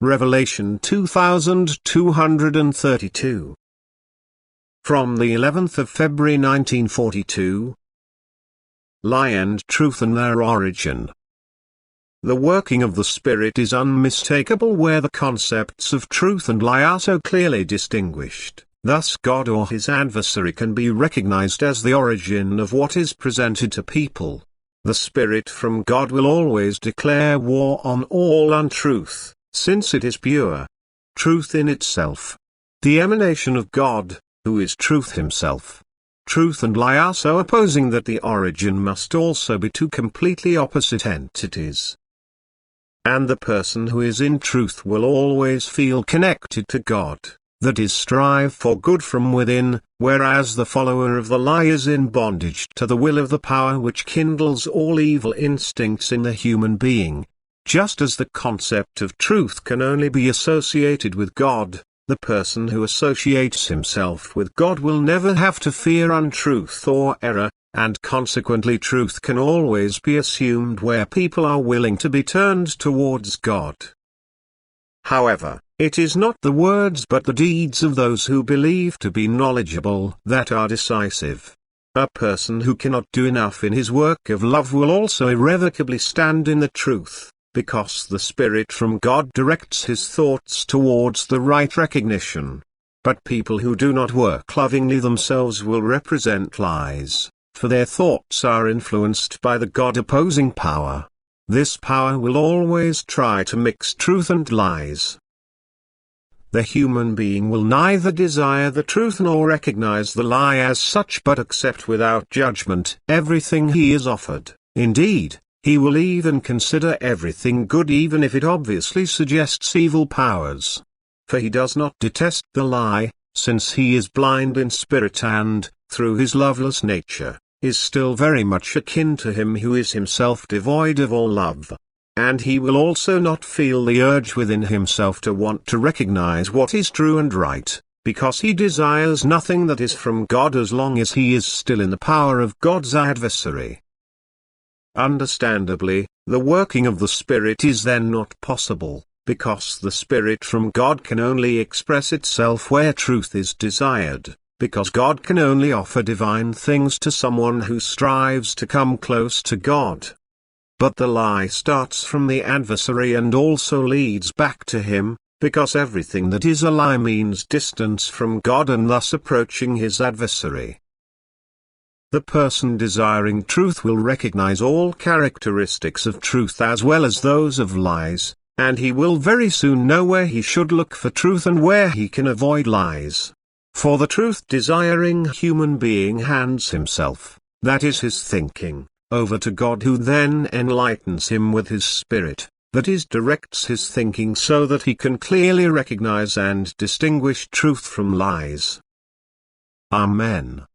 Revelation 2232. From the 11th of February 1942. Lie and truth and their origin. The working of the Spirit is unmistakable where the concepts of truth and lie are so clearly distinguished. Thus God or his adversary can be recognized as the origin of what is presented to people. The Spirit from God will always declare war on all untruth, since it is pure truth in itself. The emanation of God, who is truth himself. Truth and lie are so opposing that the origin must also be two completely opposite entities. And the person who is in truth will always feel connected to God, that is, strive for good from within, whereas the follower of the lie is in bondage to the will of the power which kindles all evil instincts in the human being. Just as the concept of truth can only be associated with God, the person who associates himself with God will never have to fear untruth or error, and consequently truth can always be assumed where people are willing to be turned towards God. However, it is not the words but the deeds of those who believe to be knowledgeable that are decisive. A person who cannot do enough in his work of love will also irrevocably stand in the truth, because the Spirit from God directs his thoughts towards the right recognition. But people who do not work lovingly themselves will represent lies, for their thoughts are influenced by the God-opposing power. This power will always try to mix truth and lies. The human being will neither desire the truth nor recognize the lie as such but accept without judgment everything he is offered. Indeed, he will even consider everything good even if it obviously suggests evil powers. For he does not detest the lie, since he is blind in spirit and, through his loveless nature, is still very much akin to him who is himself devoid of all love. And he will also not feel the urge within himself to want to recognize what is true and right, because he desires nothing that is from God as long as he is still in the power of God's adversary. Understandably, the working of the Spirit is then not possible, because the Spirit from God can only express itself where truth is desired, because God can only offer divine things to someone who strives to come close to God. But the lie starts from the adversary and also leads back to him, because everything that is a lie means distance from God and thus approaching his adversary. The person desiring truth will recognize all characteristics of truth as well as those of lies, and he will very soon know where he should look for truth and where he can avoid lies. For the truth-desiring human being hands himself, that is his thinking, over to God, who then enlightens him with his Spirit, that is, directs his thinking so that he can clearly recognize and distinguish truth from lies. Amen.